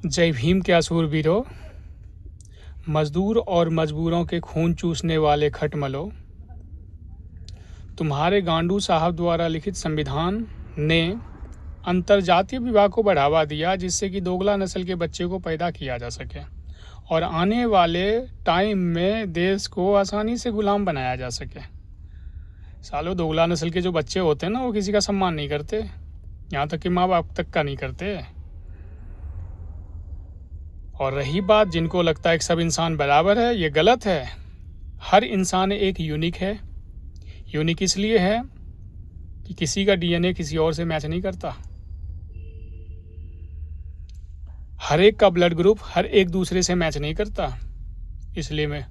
जय भीम के असूरवीरों, मजदूर और मजबूरों के खून चूसने वाले खटमलों, तुम्हारे गांडू साहब द्वारा लिखित संविधान ने अंतरजातीय विवाह को बढ़ावा दिया जिससे कि दोगला नस्ल के बच्चे को पैदा किया जा सके और आने वाले टाइम में देश को आसानी से गुलाम बनाया जा सके। सालों दोगला नस्ल के जो बच्चे होते हैं ना, वो किसी का सम्मान नहीं करते, यहाँ तक कि माँ बाप तक का नहीं करते। और रही बात जिनको लगता है कि सब इंसान बराबर है, ये गलत है। हर इंसान एक यूनिक है। यूनिक इसलिए है कि किसी का डीएनए किसी और से मैच नहीं करता। हर एक का ब्लड ग्रुप हर एक दूसरे से मैच नहीं करता। इसलिए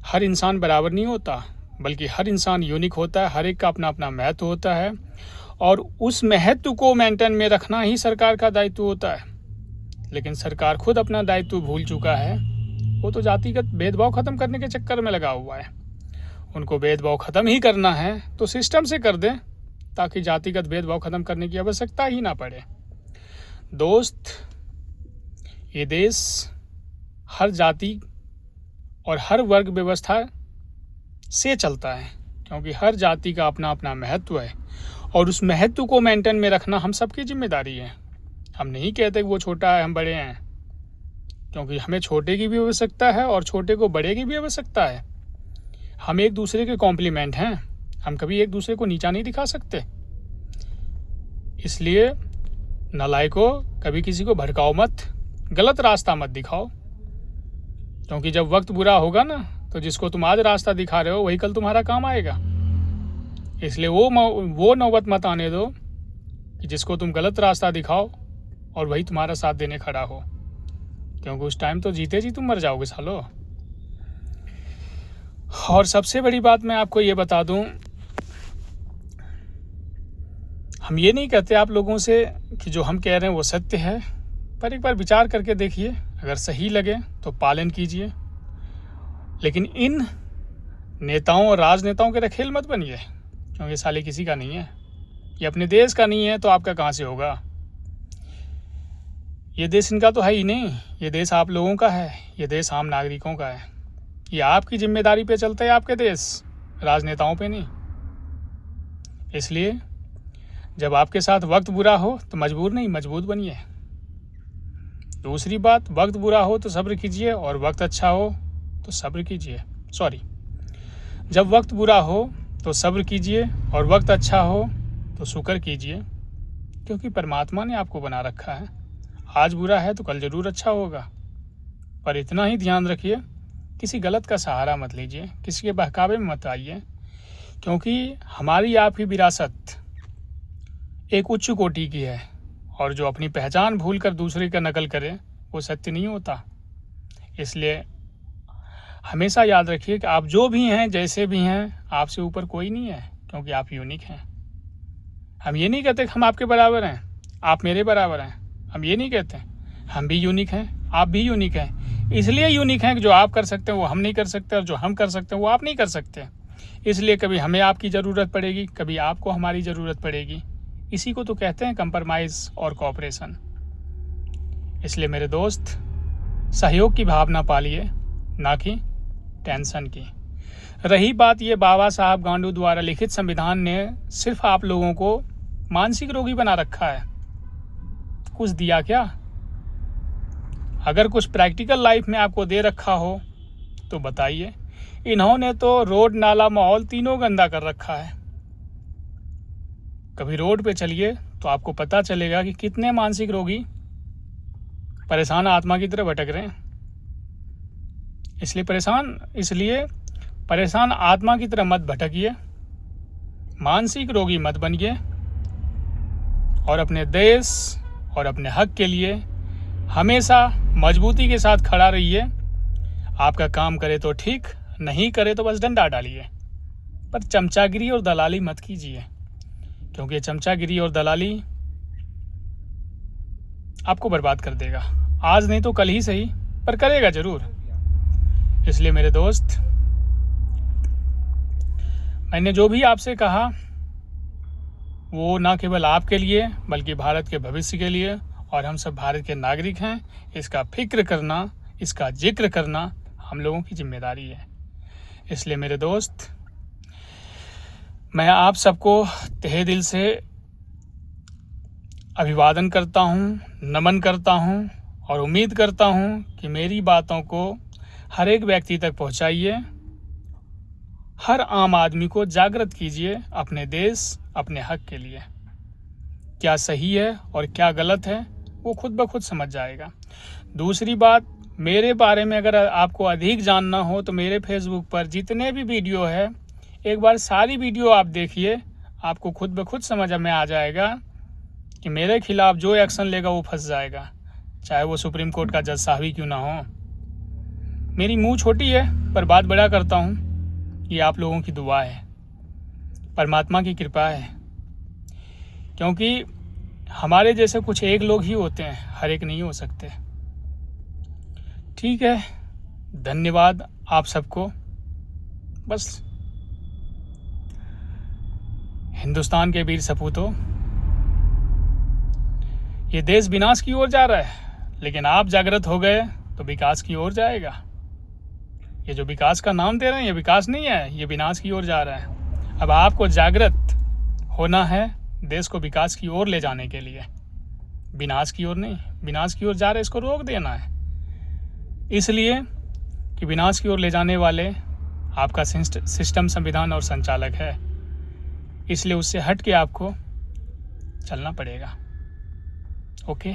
हर इंसान बराबर नहीं होता, बल्कि हर इंसान यूनिक होता है। हर एक का अपना अपना महत्व होता है और उस महत्व को मेंटेन में रखना ही सरकार का दायित्व होता है। लेकिन सरकार खुद अपना दायित्व भूल चुका है। वो तो जातिगत भेदभाव ख़त्म करने के चक्कर में लगा हुआ है। उनको भेदभाव ख़त्म ही करना है तो सिस्टम से कर दें, ताकि जातिगत भेदभाव ख़त्म करने की आवश्यकता ही ना पड़े। दोस्त, ये देश हर जाति और हर वर्ग व्यवस्था से चलता है, क्योंकि हर जाति का अपना अपना महत्व है और उस महत्व को मेंटेन में रखना हम सबकी जिम्मेदारी है। हम नहीं कहते कि वो छोटा है हम बड़े हैं, क्योंकि हमें छोटे की भी आवश्यकता है और छोटे को बड़े की भी आवश्यकता है। हम एक दूसरे के कॉम्प्लीमेंट हैं, हम कभी एक दूसरे को नीचा नहीं दिखा सकते। इसलिए नालायकों, कभी किसी को भड़काओ मत, गलत रास्ता मत दिखाओ, क्योंकि जब वक्त बुरा होगा ना, तो जिसको तुम आज रास्ता दिखा रहे हो वही कल तुम्हारा काम आएगा। इसलिए वो नौबत मत आने दो कि जिसको तुम गलत रास्ता दिखाओ और वही तुम्हारा साथ देने खड़ा हो, क्योंकि उस टाइम तो जीते जी तुम मर जाओगे सालो। और सबसे बड़ी बात मैं आपको ये बता दूं, हम ये नहीं कहते आप लोगों से कि जो हम कह रहे हैं वो सत्य है, पर एक बार विचार करके देखिए। अगर सही लगे तो पालन कीजिए, लेकिन इन नेताओं और राजनेताओं के रखेल मत बनिए, क्योंकि साले किसी का नहीं है। ये अपने देश का नहीं है तो आपका कहाँ से होगा। ये देश इनका तो है ही नहीं, ये देश आप लोगों का है, ये देश आम नागरिकों का है। ये आपकी जिम्मेदारी पे चलता है आपके देश, राजनेताओं पे नहीं। इसलिए जब आपके साथ वक्त बुरा हो तो मजबूर नहीं, मजबूत बनिए। दूसरी बात, वक्त बुरा हो तो सब्र कीजिए और वक्त अच्छा हो तो सब्र कीजिए। जब वक्त बुरा हो तो सब्र कीजिए और वक्त अच्छा हो तो शुक्र कीजिए, क्योंकि परमात्मा ने आपको बना रखा है। आज बुरा है तो कल ज़रूर अच्छा होगा। पर इतना ही ध्यान रखिए, किसी गलत का सहारा मत लीजिए, किसी के बहकावे में मत आइए, क्योंकि हमारी आपकी विरासत एक उच्च कोटि की है और जो अपनी पहचान भूलकर दूसरे का नकल करे वो सत्य नहीं होता। इसलिए हमेशा याद रखिए कि आप जो भी हैं, जैसे भी हैं, आपसे ऊपर कोई नहीं है, क्योंकि आप यूनिक हैं। हम ये नहीं कहते कि हम आपके बराबर हैं, आप मेरे बराबर हैं। हम ये नहीं कहते, हम भी यूनिक हैं, आप भी यूनिक हैं। इसलिए यूनिक हैं कि जो आप कर सकते हैं वो हम नहीं कर सकते, और जो हम कर सकते हैं वो आप नहीं कर सकते। इसलिए कभी हमें आपकी ज़रूरत पड़ेगी, कभी आपको हमारी ज़रूरत पड़ेगी। इसी को तो कहते हैं कंप्रोमाइज़ और कोऑपरेशन। इसलिए मेरे दोस्त, सहयोग की भावना पालिए, ना कि टेंशन की। रही बात ये बाबा साहब गांडू द्वारा लिखित संविधान ने सिर्फ आप लोगों को मानसिक रोगी बना रखा है, कुछ दिया क्या? अगर कुछ प्रैक्टिकल लाइफ में आपको दे रखा हो तो बताइए। इन्होंने तो रोड, नाला, माहौल तीनों गंदा कर रखा है। कभी रोड पे चलिए तो आपको पता चलेगा कि कितने मानसिक रोगी परेशान आत्मा की तरह भटक रहे हैं। इसलिए परेशान आत्मा की तरह मत भटकिए, मानसिक रोगी मत बनिए, और अपने देश और अपने हक के लिए हमेशा मजबूती के साथ खड़ा रहिए। आपका काम करे तो ठीक, नहीं करे तो बस डंडा डालिए, पर चमचागिरी और दलाली मत कीजिए, क्योंकि चमचागिरी और दलाली आपको बर्बाद कर देगा। आज नहीं तो कल ही सही, पर करेगा ज़रूर। इसलिए मेरे दोस्त, मैंने जो भी आपसे कहा वो ना केवल आपके लिए बल्कि भारत के भविष्य के लिए और हम सब भारत के नागरिक हैं। इसका फिक्र करना, इसका जिक्र करना हम लोगों की जिम्मेदारी है। इसलिए मेरे दोस्त, मैं आप सबको तहे दिल से अभिवादन करता हूँ, नमन करता हूँ और उम्मीद करता हूँ कि मेरी बातों को हर एक व्यक्ति तक पहुँचाइए। हर आम आदमी को जागृत कीजिए अपने देश, अपने हक के लिए। क्या सही है और क्या गलत है वो खुद ब खुद समझ जाएगा। दूसरी बात, मेरे बारे में अगर आपको अधिक जानना हो तो मेरे फेसबुक पर जितने भी वीडियो है, एक बार सारी वीडियो आप देखिए, आपको खुद ब खुद समझ में आ जाएगा कि मेरे खिलाफ जो एक्शन लेगा वो फंस जाएगा, चाहे वो सुप्रीम कोर्ट का जज साहब ही क्यों ना हो। मेरी मुंह छोटी है पर बात बड़ा करता हूँ। ये आप लोगों की दुआ है, परमात्मा की कृपा है, क्योंकि हमारे जैसे कुछ एक लोग ही होते हैं, हर एक नहीं हो सकते। ठीक है, धन्यवाद आप सबको। बस हिंदुस्तान के वीर सपूतों, ये देश विनाश की ओर जा रहा है, लेकिन आप जागृत हो गए तो विकास की ओर जाएगा। ये जो विकास का नाम दे रहे हैं, ये विकास नहीं है, ये विनाश की ओर जा रहा है। अब आपको जागृत होना है देश को विकास की ओर ले जाने के लिए, विनाश की ओर नहीं। विनाश की ओर जा रहा है, इसको रोक देना है, इसलिए कि विनाश की ओर ले जाने वाले आपका सिस्टम, संविधान और संचालक है, इसलिए उससे हट के आपको चलना पड़ेगा। ओके।